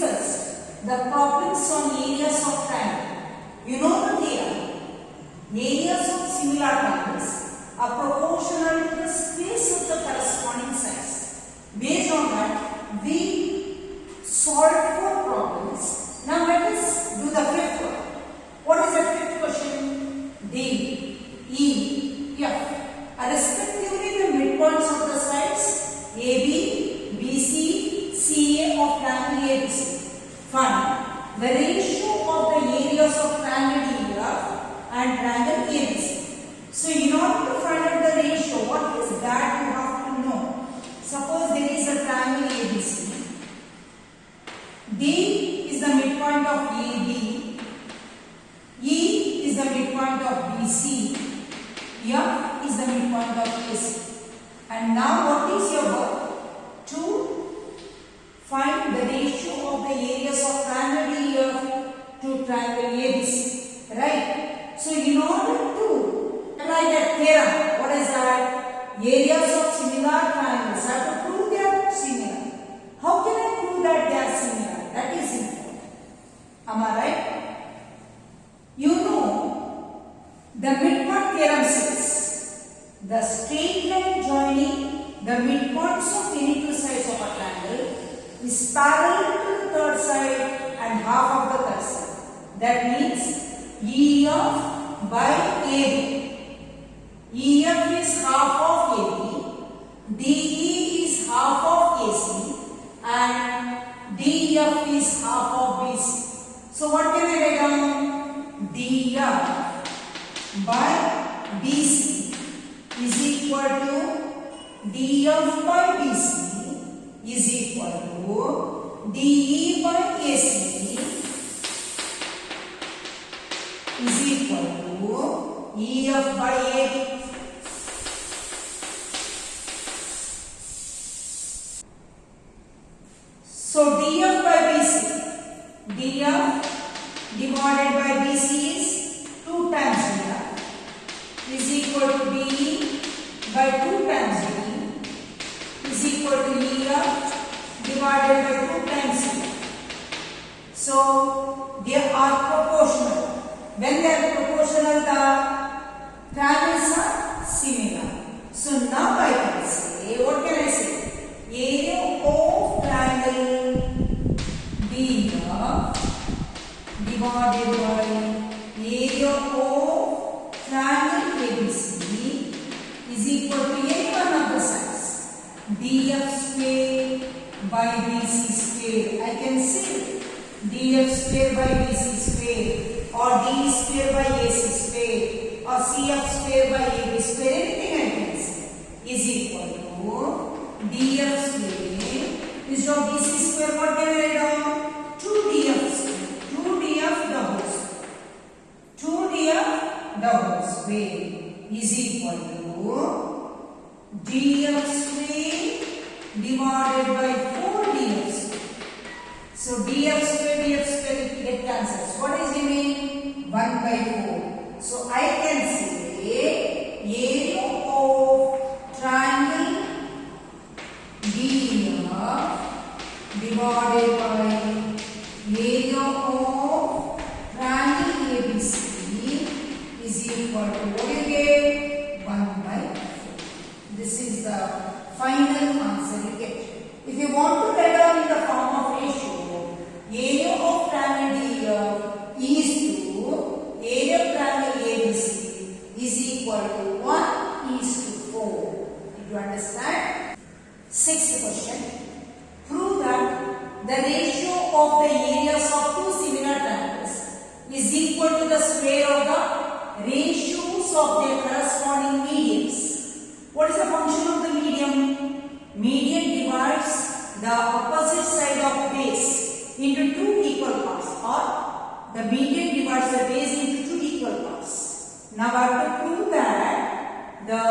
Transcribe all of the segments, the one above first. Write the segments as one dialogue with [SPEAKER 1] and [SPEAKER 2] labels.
[SPEAKER 1] discussed the problems on areas of triangle. You know the theorem. Areas of similar triangles are proportional to the space of the corresponding sides. Based on that, we solved 4 problems. Now let us do the fifth one. What is the fifth question? D, E, F are respectively the midpoints of the sides AB, BC, CA of triangle ABC. Find the ratio of the areas of triangle EF and triangle ABC. So in order to find out the ratio, what is that you have to know. Suppose there is a triangle ABC. D is the midpoint of AB. E is the midpoint of BC. F is the midpoint of AC. And now what is your work? To find the ratio of the areas of triangle EF to triangle ABC. Right? So in order to apply that theorem, what is that? Areas of similar triangles. I have to prove they are similar. How can I prove that they are similar? That is important. Am I right? You know, the midpoint theorem says the straight line joining the midpoints of any two sides of a triangle is parallel to the third side and half of the third side. That means EF by AB. EF is half of AB, DE is half of AC, and DF is half of BC. So what can I write down? DF by BC is equal to DF by BC is equal to DE by AC is equal to EF by AB. So DF by BC, DF divided by BC is 2 times DF is equal to DE by 2 times DE is equal to EF divided by 2 times EF. So they are proportional. When they are proportional, the triangles are similar. So now I can say, what can I say? Area of triangle DF divided by area of triangle ABC is equal to any one of the sides. DF square by BC square. I can say DF square by BC square, or D square by AC square, or CF square by AB square, anything I can say is equal to DF square is of BC square. What can I write down? 2DF square, 2DF the whole square, 2DF the whole square is equal to DF square divided by 4DF square. So DF square get cancels. What is remaining? 1 by 4. So I can say area of triangle DF divided by area of triangle ABC is equal to, what do you get? 1 by 4. This is the final answer you get. If you want to write down in the form of ratio, area of triangle DF is to area of triangle ABC is equal to 1 is to 4. Did you understand? Sixth question. Prove that the ratio of the areas of two similar triangles is equal to the square of the ratios of their corresponding medians. What is the function of the median? Median divides the opposite side of base into 2 equal parts, or the median divides the base into 2 equal parts. Now I have to prove that the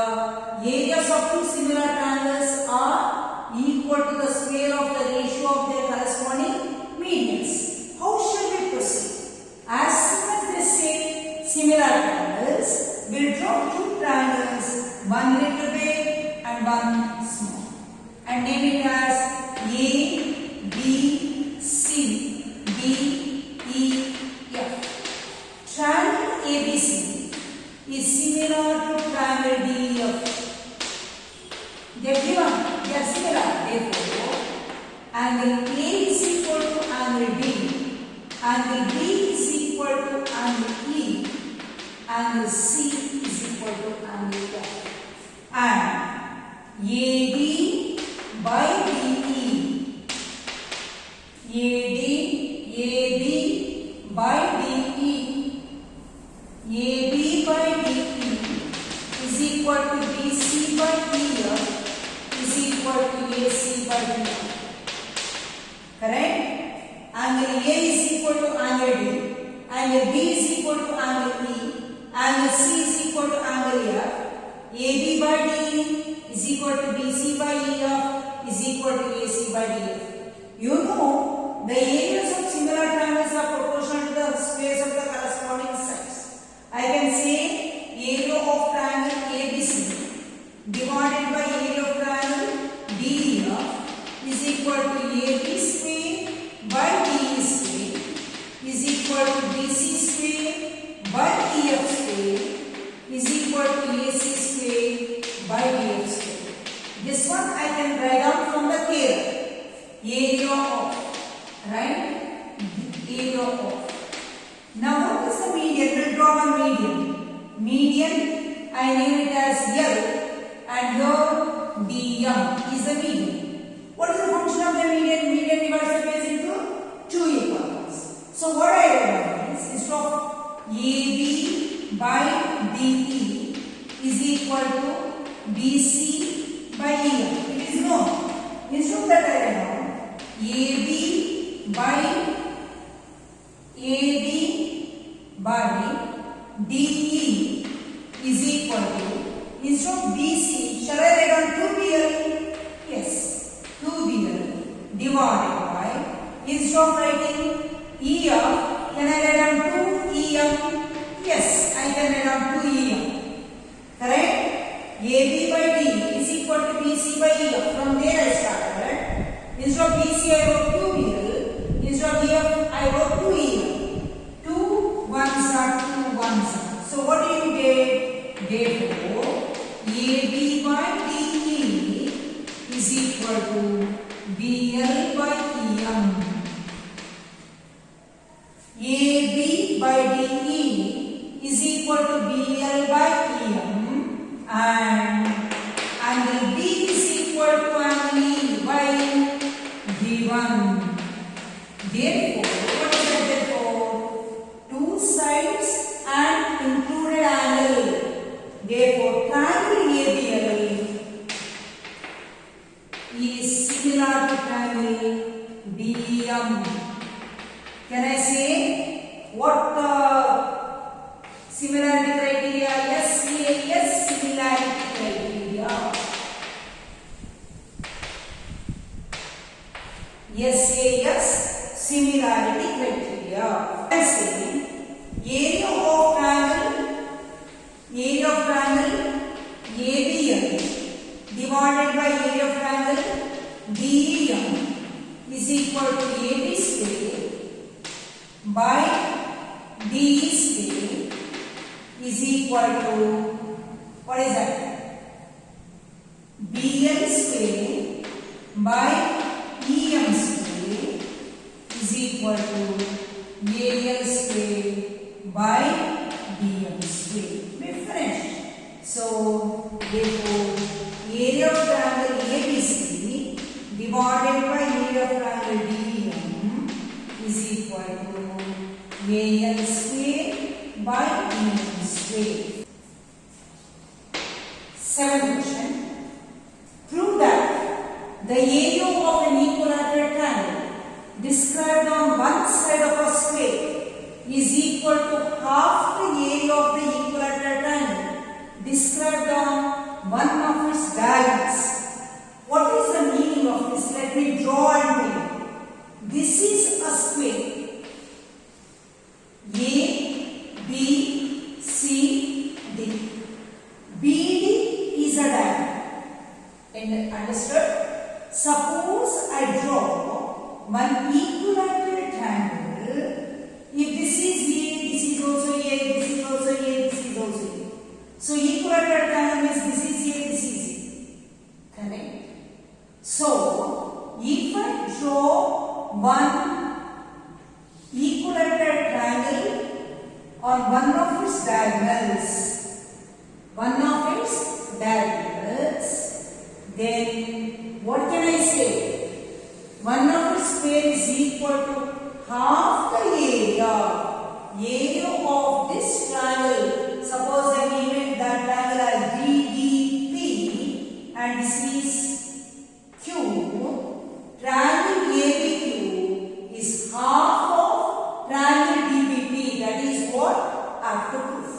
[SPEAKER 1] areas of two similar triangles are equal to the square of the ratio of their corresponding medians. How shall we proceed? As soon as they say similar triangles, we'll draw 2 triangles, one little big and one small, and name it as A, B, C. angle A is equal to angle D, angle B is equal to angle E, angle C is equal to angle F, and AD by DE, AD by DE, AB by DE is equal to BC by EF is equal to AC by DF. Correct? Angle A is equal to angle D, angle B is equal to angle E, angle C is equal to angle F, AB by DE is equal to BC by EF is equal to AC by DF. You know, the areas of similar triangles are proportional to the space of the corresponding sides. I can say area of triangle ABC divided by area of triangle DEF is equal to AB square by DE square is equal to BC square by EF square is equal to AC square by DF square. This one I can write down from the table. Area of, right? Area of. Now what is the median? We'll draw one median. Median, I name it as L, and here DM is the median. What is the function of the median? Median divides the base into two equal parts. So what I write is instead of AB by DE is equal to BC by EF. It is known. Instead of that I write down AD by DE is equal to, instead of BC, shall I write down 2BL? Yes, 2BL divided by, instead of writing EF, can I write down 2EF? Yes, I can write down 2EF. Correct? AB by DE is equal to BC by EF. From there I started. Instead of BC I wrote 2BL. Instead of EF I wrote 2EF. 2 ones are 2 ones are. So what do you get? Therefore, AB by DE is equal to BL by EM. AB by DE is equal to BL by EM, and angle B is equal to angle E by D1. Therefore, what is that? Therefore, two sides and included angle. Therefore, triangle ABL is similar to triangle DM. Can I say what similarity criteria? Yes, similarity criteria. Yes, similarity criteria. I say area of triangle ABL divided by area of triangle DEM is equal to AB square by DE square is equal to, what is that? BL square by EM square is equal to AL square by DM square. We finished. So therefore, area of triangle ABC divided by area of triangle DEM is equal to AL square by DM square. Seventh question. Prove that the area of an equilateral triangle described on one side of a square is equal to half the area of the equilateral triangle described on one of its diagonals. What is the meaning of this? Let me draw and tell you. This is a square. A, B, C, D. BD is a diagonal. Understood? Suppose I draw one equilateral triangle. If this is A, this is also A, this is also A, this is also A. So equilateral triangle means this is A, this is A. Correct? So if I draw one equilateral triangle on one of its diagonals, then what can I say? One of its square is equal to half the area of this triangle. Suppose that we make that triangle as DDP and this is Q. Triangle ABQ is half of triangle DBP. That is what I have to prove.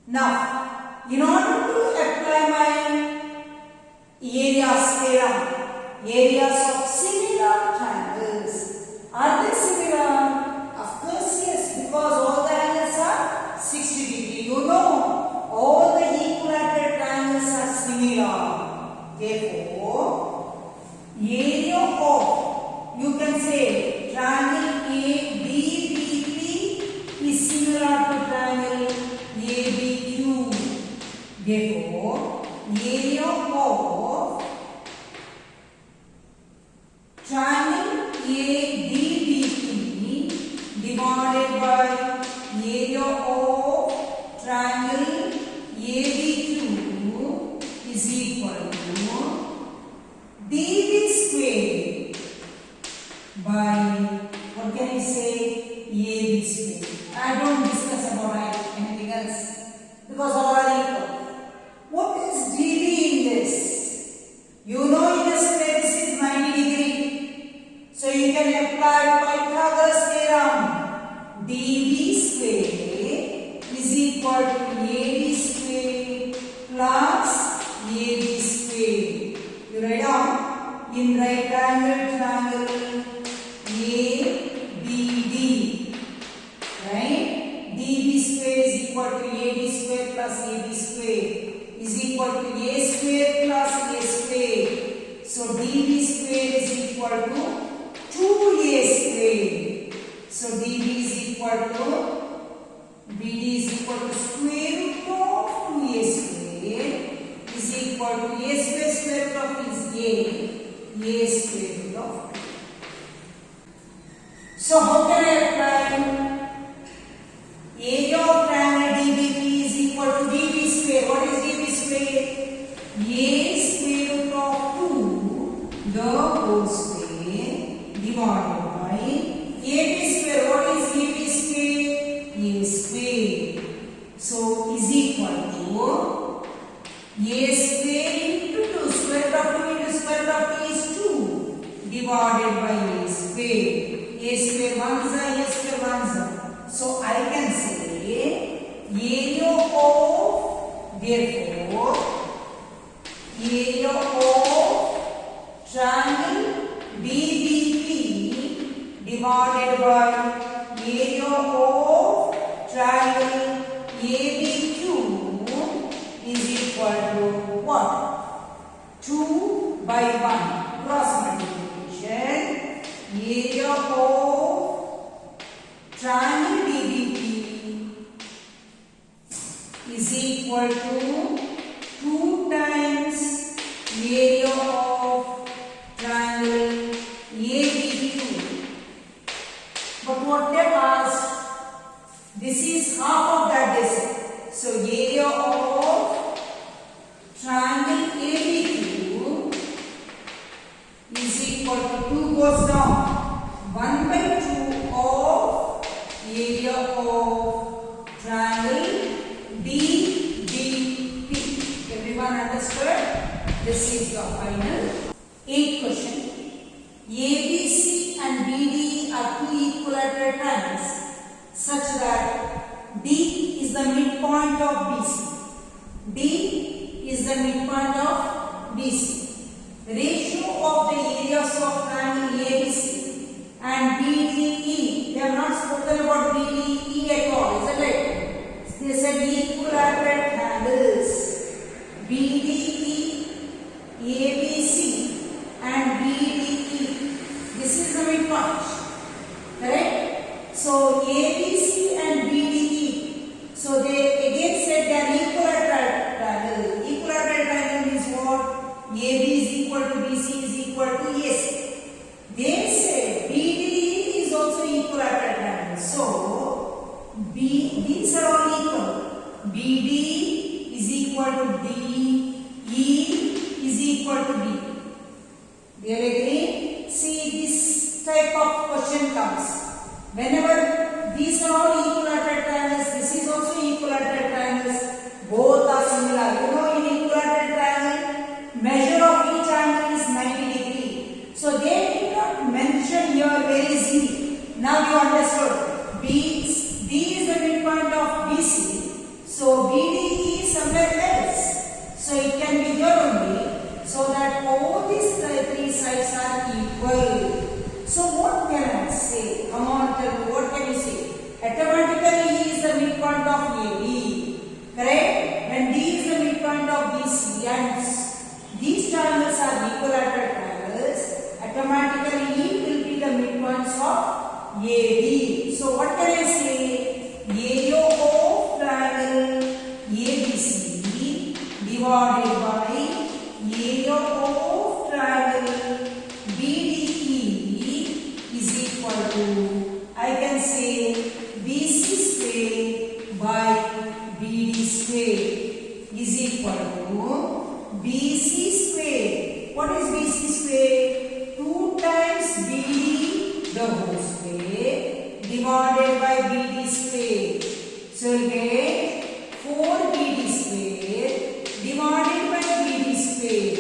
[SPEAKER 1] Now, in order to apply my areas theorem, areas of similar triangles, are they similar? Of course yes, because all the angles are 60 degree. You know, all the equilateral triangles are similar. Therefore, area of, you can say, triangle ADBP is similar to triangle ABQ. Therefore, area of triangle ADBP divided by area of triangle ABQ is equal to DB square by, what can I say, AB square. I don't discuss about anything else because all are equal. What is DB in this? You know in a square this is 90 degree. So you can apply Pythagoras theorem. DB square is equal to AD square plus AB square. You write down in right angle triangle ABD. Right? DB square is equal to AD square plus AB square is equal to A square plus A square. So DB square is equal to 2A square. So DB is equal to, BD is equal to square root of 2A square is equal to A square square root of is A square root of 2. So how can I apply? Area of triangle DBP is equal to DB square. What is DB square? A square root of 2 the whole square divided by AB square. What is AB square? A square. So is equal to A square into 2. Square root of 2 into square root of 2 is 2 divided by A square. A square 1 is A square 1 is. So I can say area of, therefore, area of triangle DBP divided by area of triangle ABQ is equal to what? 2 by 1 cross multiplication. Area of triangle DBP is equal to 2 times area of triangle ABQ. But what they asked, this is half of that they said. So area of triangle ABQ is equal to 2 goes down. 1 by 2 of area of triangle DBP. Everyone understood? This is the final 8th question. ABC and BD are two equilateral triangles such that D is the midpoint of BC. D is the midpoint of BC. Ratio of the areas of triangle ABC and BDE. They have not spoken about BDE at all, isn't it? They said equilateral triangles. BDE, ABC and BDE. This is the midpoint. Correct? So ABC and BDE. So they again said they are equilateral triangle. Equilateral triangle means what? AB is equal to BC is equal to You will agree? See, this type of question comes. Whenever these are all equilateral triangles, this is also equilateral triangles. Both are similar. You know, in equilateral triangle, measure of each angle is 90 degree. So they did not mention here where is D. Now you understood. D is the midpoint of BC. So BD is somewhere else. So it can be here only. So that all these three sides are equal. So what can I say? Come on, tell me. What can you say? Automatically E is the midpoint of AB. Correct? When D is the midpoint of BC and these triangles are equilateral triangles, automatically E will be the midpoints of AB. So what can I say? Area of triangle ABC divided by area of triangle BDE is equal to, I can say, BC square by BD square is equal to BC square. What is BC square? 2 times BD the whole square divided by BD square. So you get 4BD square divided by BD square.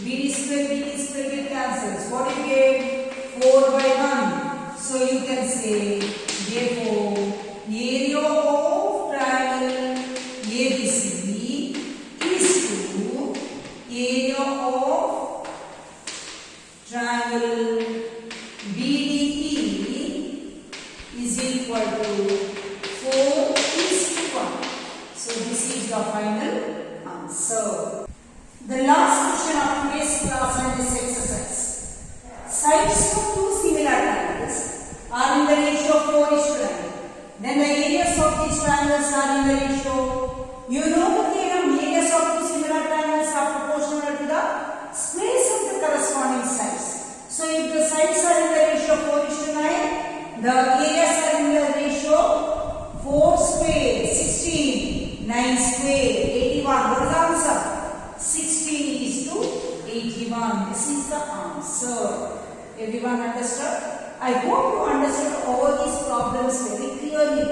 [SPEAKER 1] BD square will cancel. What do you get? 4 by 1. So you can say, therefore, area of triangle ABC is to area of triangle BDE is equal to 4:1. So this is the final answer. The last question of today's class and this exercise. Sides of two similar triangles are in the ratio of 4:9. Then the areas of these triangles are in the ratio. You know the theorem, areas of two similar triangles are proportional to the squares of the corresponding sides. So if the sides are in the ratio of 4:9, the areas are in the ratio 4 square, 16, 9 square, 81. What is the answer? 16 is to 81. This is the answer. Everyone understood? I hope you understood all these problems very clearly.